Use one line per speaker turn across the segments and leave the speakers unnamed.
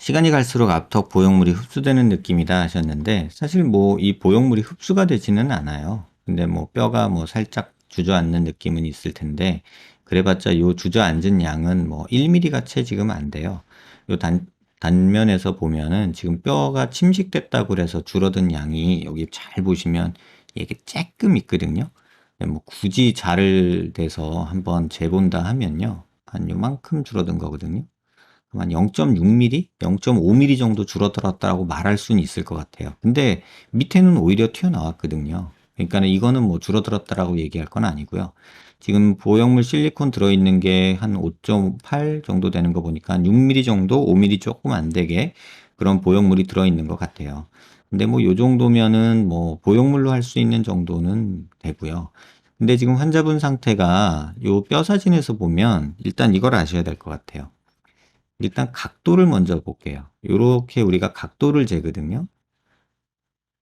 시간이 갈수록 앞턱 보형물이 흡수되는 느낌이다 하셨는데 사실 뭐 이 보형물이 흡수가 되지는 않아요. 근데 뭐 뼈가 뭐 살짝 주저앉는 느낌은 있을 텐데 그래봤자 요 주저앉은 양은 뭐 1mm가 채 지금 안 돼요. 요 단면에서 보면은 지금 뼈가 침식됐다고 그래서 줄어든 양이 여기 잘 보시면 이게 쬐끔 있거든요. 근데 뭐 굳이 자를 대서 한번 재본다 하면요. 한 요만큼 줄어든 거거든요. 한 0.6mm, 0.5mm 정도 줄어들었다고 말할 수는 있을 것 같아요. 근데 밑에는 오히려 튀어나왔거든요. 그러니까 이거는 뭐 줄어들었다라고 얘기할 건 아니고요. 지금 보형물 실리콘 들어있는 게 한 5.8 정도 되는 거 보니까 한 6mm 정도, 5mm 조금 안 되게 그런 보형물이 들어있는 것 같아요. 근데 뭐 요 정도면은 뭐 보형물로 할 수 있는 정도는 되고요. 근데 지금 환자분 상태가 요 뼈 사진에서 보면 일단 이걸 아셔야 될 것 같아요. 일단 각도를 먼저 볼게요. 요렇게 우리가 각도를 재거든요.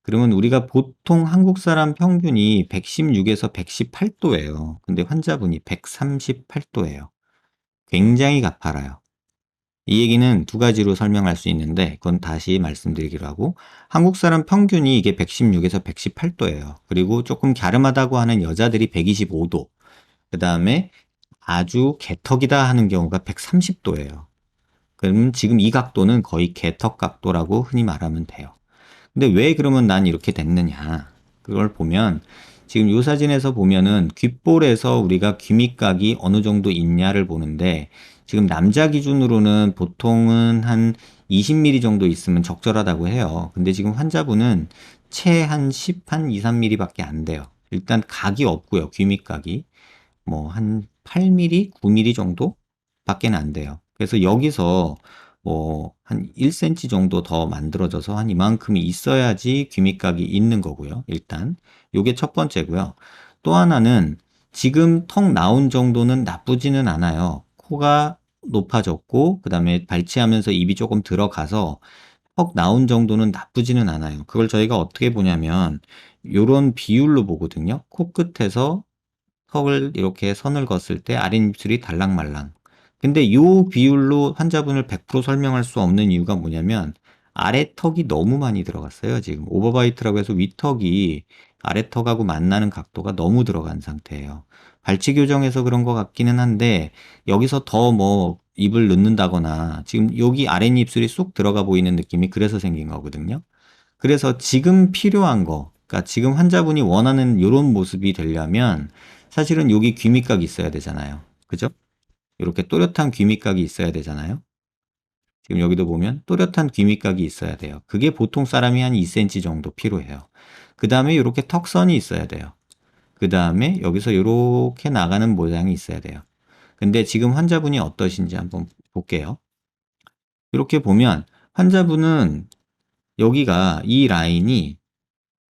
그러면 우리가 보통 한국 사람 평균이 116에서 118도예요. 근데 환자분이 138도예요. 굉장히 가팔아요. 이 얘기는 두 가지로 설명할 수 있는데 그건 다시 말씀드리기로 하고 한국 사람 평균이 이게 116에서 118도예요. 그리고 조금 갸름하다고 하는 여자들이 125도. 그 다음에 아주 개턱이다 하는 경우가 130도예요. 그럼 지금 이 각도는 거의 개턱 각도라고 흔히 말하면 돼요. 근데 왜 그러면 난 이렇게 됐느냐? 그걸 보면 지금 이 사진에서 보면은 귓볼에서 우리가 귀밑각이 어느 정도 있냐를 보는데 지금 남자 기준으로는 보통은 한 20mm 정도 있으면 적절하다고 해요. 근데 지금 환자분은 채 한 10, 한 2, 3mm 밖에 안 돼요. 일단 각이 없고요. 귀밑각이. 뭐 한 8mm, 9mm 정도 밖에 안 돼요. 그래서 여기서 뭐 한 1cm 정도 더 만들어져서 한 이만큼이 있어야지 귀밑각이 있는 거고요. 일단 요게 첫 번째고요. 또 하나는 지금 턱 나온 정도는 나쁘지는 않아요. 코가 높아졌고 그다음에 발치하면서 입이 조금 들어가서 턱 나온 정도는 나쁘지는 않아요. 그걸 저희가 어떻게 보냐면 요런 비율로 보거든요. 코끝에서 턱을 이렇게 선을 그었을 때 아랫입술이 달랑말랑. 근데 이 비율로 환자분을 100% 설명할 수 없는 이유가 뭐냐면 아래턱이 너무 많이 들어갔어요. 지금 오버바이트라고 해서 위턱이 아래턱하고 만나는 각도가 너무 들어간 상태예요. 발치 교정해서 그런 것 같기는 한데 여기서 더 뭐 입을 넣는다거나 지금 여기 아랫입술이 쏙 들어가 보이는 느낌이 그래서 생긴 거거든요. 그래서 지금 필요한 거, 그러니까 지금 환자분이 원하는 이런 모습이 되려면 사실은 여기 귀밑각이 있어야 되잖아요. 그죠? 이렇게 또렷한 귀밑각이 있어야 되잖아요. 지금 여기도 보면 또렷한 귀밑각이 있어야 돼요. 그게 보통 사람이 한 2cm 정도 필요해요. 그 다음에 이렇게 턱선이 있어야 돼요. 그 다음에 여기서 이렇게 나가는 모양이 있어야 돼요. 근데 지금 환자분이 어떠신지 한번 볼게요. 이렇게 보면 환자분은 여기가 이 라인이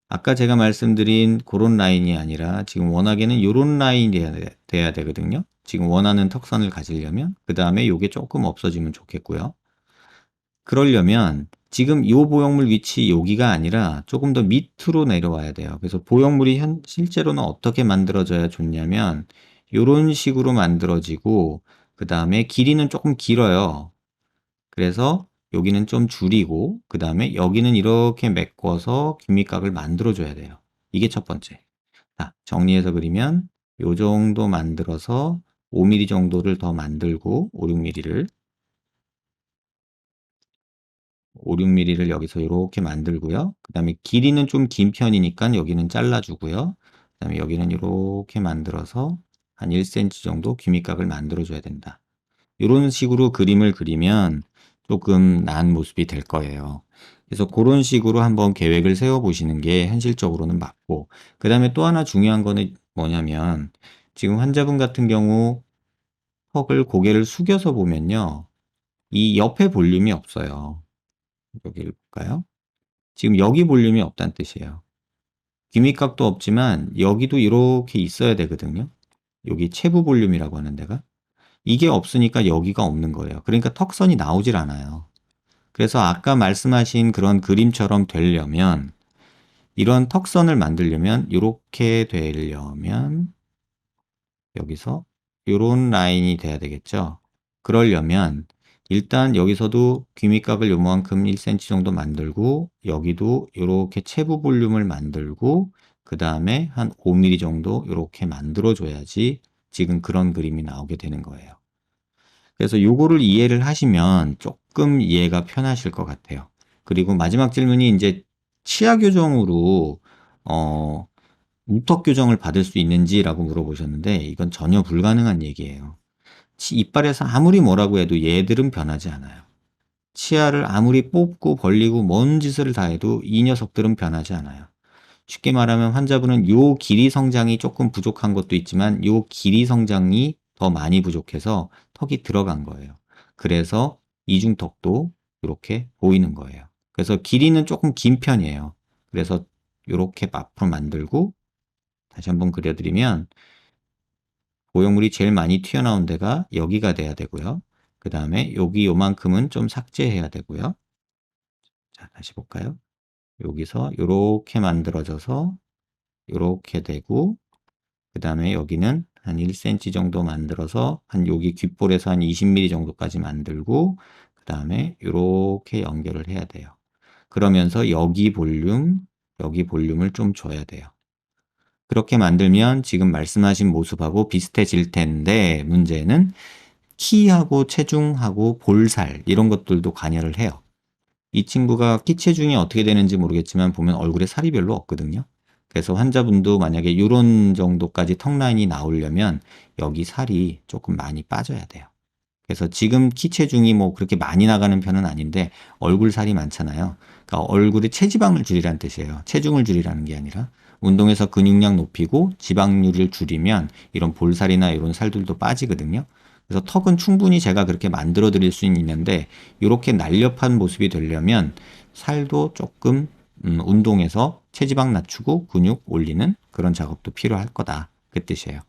아까 제가 말씀드린 그런 라인이 아니라 지금 원하게는 요런 라인이 돼야 되거든요. 지금 원하는 턱선을 가지려면 그 다음에 요게 조금 없어지면 좋겠고요. 그러려면 지금 요 보형물 위치 여기가 아니라 조금 더 밑으로 내려와야 돼요. 그래서 보형물이 실제로는 어떻게 만들어져야 좋냐면 요런 식으로 만들어지고 그 다음에 길이는 조금 길어요. 그래서 여기는 좀 줄이고 그 다음에 여기는 이렇게 메꿔서 균밑각을 만들어 줘야 돼요. 이게 첫 번째. 자, 정리해서 그리면 요 정도 만들어서 5mm 정도를 더 만들고 5, 6mm를 5, 6mm를 여기서 이렇게 만들고요. 그 다음에 길이는 좀 긴 편이니까 여기는 잘라주고요. 그 다음에 여기는 이렇게 만들어서 한 1cm 정도 균밑각을 만들어 줘야 된다. 이런 식으로 그림을 그리면 조금 나은 모습이 될 거예요. 그래서 그런 식으로 한번 계획을 세워 보시는 게 현실적으로는 맞고, 그 다음에 또 하나 중요한 거는 뭐냐면, 지금 환자분 같은 경우 턱을 고개를 숙여서 보면요. 이 옆에 볼륨이 없어요. 여기를 볼까요? 지금 여기 볼륨이 없다는 뜻이에요. 귀밑각도 없지만 여기도 이렇게 있어야 되거든요. 여기 체부 볼륨이라고 하는 데가. 이게 없으니까 여기가 없는 거예요. 그러니까 턱선이 나오질 않아요. 그래서 아까 말씀하신 그런 그림처럼 되려면 이런 턱선을 만들려면 이렇게 되려면 여기서 이런 라인이 돼야 되겠죠. 그러려면 일단 여기서도 귀밑각을 요만큼 1cm 정도 만들고 여기도 이렇게 체부 볼륨을 만들고 그 다음에 한 5mm 정도 이렇게 만들어 줘야지 지금 그런 그림이 나오게 되는 거예요. 그래서 요거를 이해를 하시면 조금 이해가 편하실 것 같아요. 그리고 마지막 질문이 이제 치아 교정으로 우턱 교정을 받을 수 있는지라고 물어보셨는데 이건 전혀 불가능한 얘기예요. 이빨에서 아무리 뭐라고 해도 얘들은 변하지 않아요. 치아를 아무리 뽑고 벌리고 뭔 짓을 다 해도 이 녀석들은 변하지 않아요. 쉽게 말하면 환자분은 요 길이 성장이 조금 부족한 것도 있지만 요 길이 성장이 더 많이 부족해서 턱이 들어간 거예요. 그래서 이중턱도 이렇게 보이는 거예요. 그래서 길이는 조금 긴 편이에요. 그래서 이렇게 앞으로 만들고 다시 한번 그려드리면 보형물이 제일 많이 튀어나온 데가 여기가 돼야 되고요. 그 다음에 여기 요만큼은 좀 삭제해야 되고요. 자, 다시 볼까요? 여기서 이렇게 만들어져서 이렇게 되고 그 다음에 여기는 한 1cm 정도 만들어서 한 여기 귓볼에서 한 20mm 정도까지 만들고 그 다음에 이렇게 연결을 해야 돼요. 그러면서 여기 볼륨을 좀 줘야 돼요. 그렇게 만들면 지금 말씀하신 모습하고 비슷해질 텐데 문제는 키하고 체중하고 볼살 이런 것들도 관여를 해요. 이 친구가 키 체중이 어떻게 되는지 모르겠지만 보면 얼굴에 살이 별로 없거든요. 그래서 환자분도 만약에 이런 정도까지 턱 라인이 나오려면 여기 살이 조금 많이 빠져야 돼요. 그래서 지금 키 체중이 뭐 그렇게 많이 나가는 편은 아닌데 얼굴 살이 많잖아요. 그러니까 얼굴에 체지방을 줄이라는 뜻이에요. 체중을 줄이라는 게 아니라 운동해서 근육량 높이고 지방률을 줄이면 이런 볼살이나 이런 살들도 빠지거든요. 그래서 턱은 충분히 제가 그렇게 만들어 드릴 수는 있는데 이렇게 날렵한 모습이 되려면 살도 조금 운동해서 체지방 낮추고 근육 올리는 그런 작업도 필요할 거다. 그 뜻이에요.